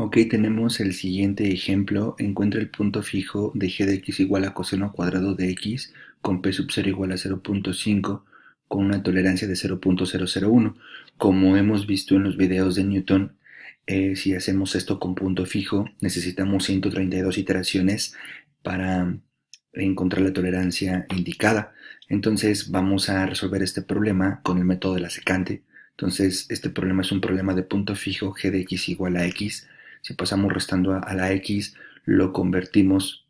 Ok, tenemos el siguiente ejemplo. Encuentra el punto fijo de g de x igual a coseno cuadrado de x con p sub 0 igual a 0.5 con una tolerancia de 0.001. Como hemos visto en los videos de Newton, si hacemos esto con punto fijo, necesitamos 132 iteraciones para encontrar la tolerancia indicada. Entonces vamos a resolver este problema con el método de la secante. Entonces este problema es un problema de punto fijo g de x igual a x. Si pasamos restando a la x, lo convertimos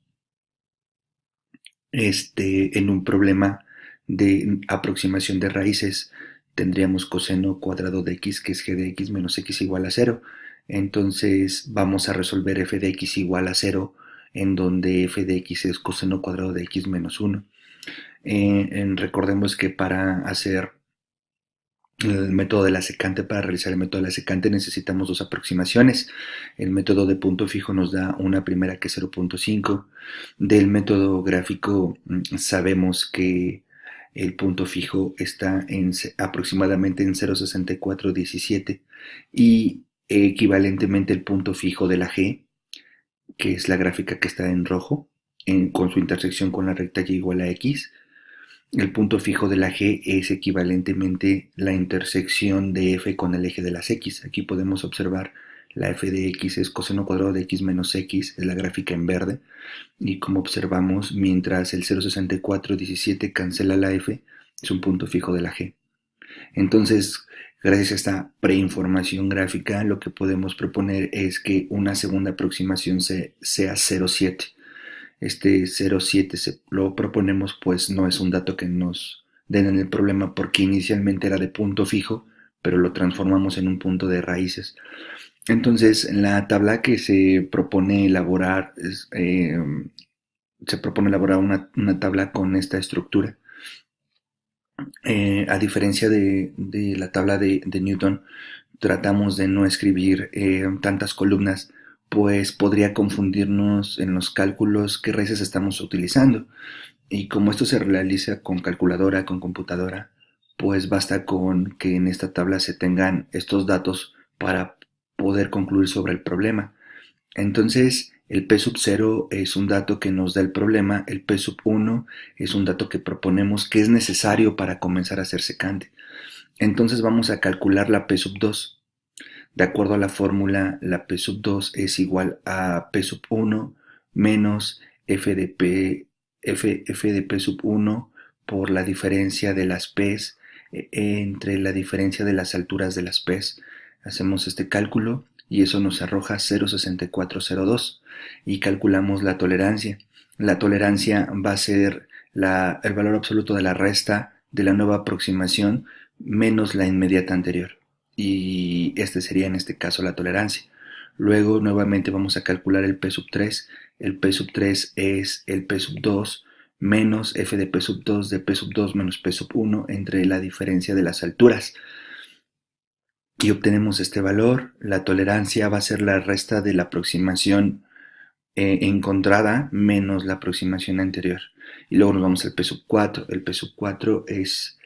en un problema de aproximación de raíces. Tendríamos coseno cuadrado de x, que es g de x menos x igual a 0. Entonces vamos a resolver f de x igual a 0, en donde f de x es coseno cuadrado de x menos 1. Recordemos que para hacer el método de la secante, para realizar el método de la secante necesitamos dos aproximaciones. El método de punto fijo nos da una primera que es 0.5. Del método gráfico sabemos que el punto fijo está aproximadamente en 0.6417 y equivalentemente el punto fijo de la G, que es la gráfica que está en rojo, con su intersección con la recta y igual a x. El punto fijo de la G es equivalentemente la intersección de f con el eje de las x. Aquí podemos observar la f de x es coseno cuadrado de x menos x, es la gráfica en verde. Y como observamos, mientras el 0.6417 cancela la f, es un punto fijo de la G. Entonces, gracias a esta preinformación gráfica, lo que podemos proponer es que una segunda aproximación sea 0.7. Este 0.7 lo proponemos, pues no es un dato que nos den en el problema porque inicialmente era de punto fijo, pero lo transformamos en un punto de raíces. Entonces, la tabla que se propone elaborar una tabla con esta estructura. A diferencia de la tabla de Newton, tratamos de no escribir tantas columnas, pues podría confundirnos en los cálculos qué raíces estamos utilizando. Y como esto se realiza con calculadora, con computadora, pues basta con que en esta tabla se tengan estos datos para poder concluir sobre el problema. Entonces, el P sub 0 es un dato que nos da el problema, el P sub 1 es un dato que proponemos que es necesario para comenzar a hacer secante. Entonces vamos a calcular la P sub 2. De acuerdo a la fórmula, la P sub 2 es igual a P sub 1 menos F de P sub 1 por la diferencia de las P's entre la diferencia de las alturas de las P's. Hacemos este cálculo y eso nos arroja 0.6402 y calculamos la tolerancia. La tolerancia va a ser el valor absoluto de la resta de la nueva aproximación menos la inmediata anterior. Y este sería en este caso la tolerancia. Luego nuevamente vamos a calcular el P sub 3. El P sub 3 es el P sub 2 menos f de P sub 2 de P sub 2 menos P sub 1 entre la diferencia de las alturas. Y obtenemos este valor. La tolerancia va a ser la resta de la aproximación encontrada menos la aproximación anterior. Y luego nos vamos al P sub 4. El P sub 4 es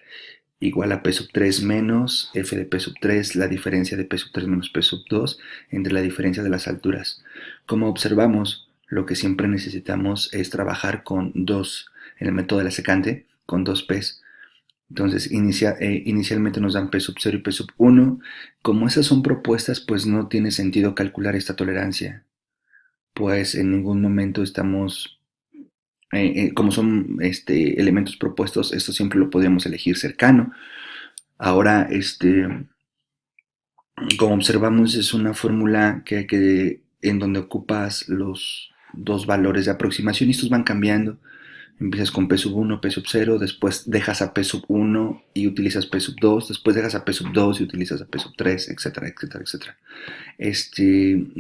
igual a P sub 3 menos f de P sub 3, la diferencia de P sub 3 menos P sub 2 entre la diferencia de las alturas. Como observamos, lo que siempre necesitamos es trabajar con dos, en el método de la secante, con dos P's. Entonces, inicialmente nos dan P sub 0 y P sub 1. Como esas son propuestas, pues no tiene sentido calcular esta tolerancia, pues en ningún momento estamos, como son elementos propuestos, esto siempre lo podríamos elegir cercano. Ahora, como observamos, es una fórmula en donde ocupas los dos valores de aproximación y estos van cambiando. Empiezas con P sub 1, P sub 0, después dejas a P sub 1 y utilizas P sub 2, después dejas a P sub 2 y utilizas a P sub 3, etcétera, etcétera, etcétera. Esto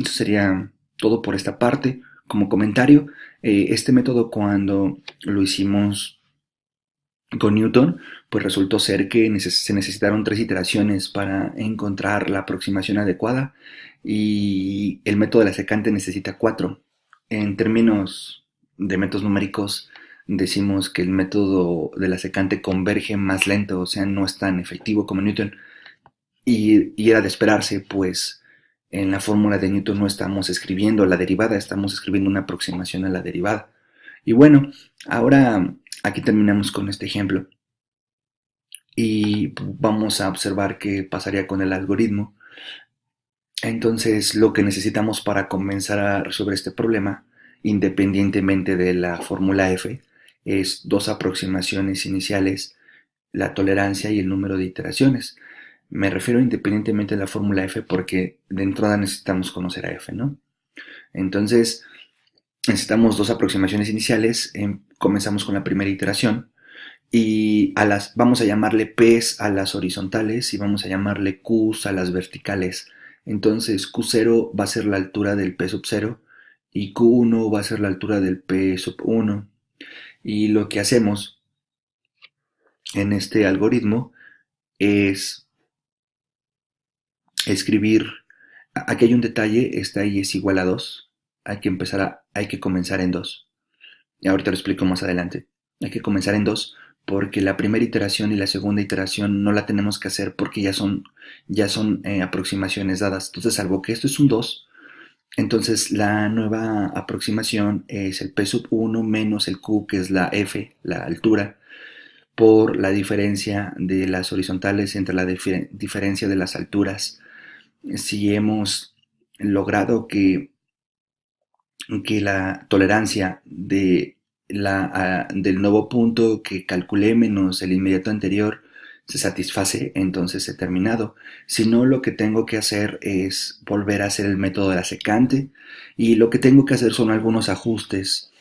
sería todo por esta parte. Como comentario, este método cuando lo hicimos con Newton, pues resultó ser que se necesitaron 3 iteraciones para encontrar la aproximación adecuada y el método de la secante necesita 4. En términos de métodos numéricos, decimos que el método de la secante converge más lento, o sea, no es tan efectivo como Newton. Y era de esperarse, pues En la fórmula de Newton no estamos escribiendo la derivada, estamos escribiendo una aproximación a la derivada. Y bueno, ahora aquí terminamos con este ejemplo y vamos a observar qué pasaría con el algoritmo. Entonces, lo que necesitamos para comenzar a resolver este problema, independientemente de la fórmula F, es dos aproximaciones iniciales, la tolerancia y el número de iteraciones. Me refiero independientemente de la fórmula F porque de entrada necesitamos conocer a F, ¿no? Entonces, necesitamos dos aproximaciones iniciales. Comenzamos con la primera iteración y vamos a llamarle P's a las horizontales y vamos a llamarle Q's a las verticales. Entonces Q0 va a ser la altura del P sub 0 y Q1 va a ser la altura del P sub 1. Y lo que hacemos en este algoritmo es escribir, aquí hay un detalle, esta y es igual a 2, hay que comenzar en 2. Y ahorita lo explico más adelante. Hay que comenzar en 2 porque la primera iteración y la segunda iteración no la tenemos que hacer porque ya son aproximaciones dadas. Entonces, salvo que esto es un 2, entonces la nueva aproximación es el P sub 1 menos el Q, que es la F, la altura, por la diferencia de las horizontales entre la diferencia de las alturas. Si hemos logrado que la tolerancia del nuevo punto que calculé menos el inmediato anterior se satisface, entonces he terminado. Si no, lo que tengo que hacer es volver a hacer el método de la secante y lo que tengo que hacer son algunos ajustes.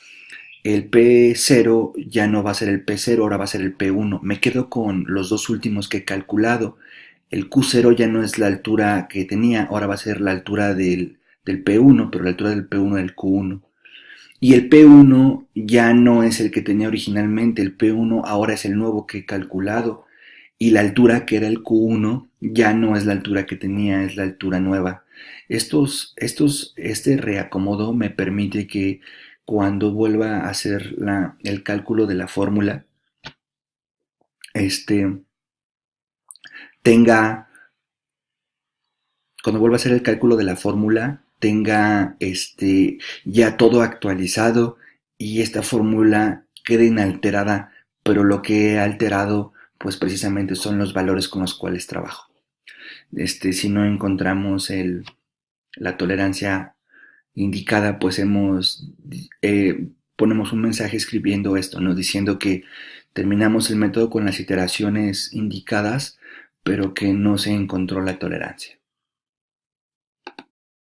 El P0 ya no va a ser el P0, ahora va a ser el P1. Me quedo con los dos últimos que he calculado. El Q0 ya no es la altura que tenía, ahora va a ser la altura del P1, pero la altura del P1 del Q1. Y el P1 ya no es el que tenía originalmente, el P1 ahora es el nuevo que he calculado. Y la altura que era el Q1 ya no es la altura que tenía, es la altura nueva. Este reacomodo me permite que cuando vuelva a hacer el cálculo de la fórmula, este, tenga, cuando vuelva a hacer el cálculo de la fórmula, tenga ya todo actualizado y esta fórmula quede inalterada, pero lo que he alterado pues precisamente son los valores con los cuales trabajo. Si no encontramos la tolerancia indicada, pues ponemos un mensaje escribiendo esto, ¿no? Diciendo que terminamos el método con las iteraciones indicadas, pero que no se encontró la tolerancia.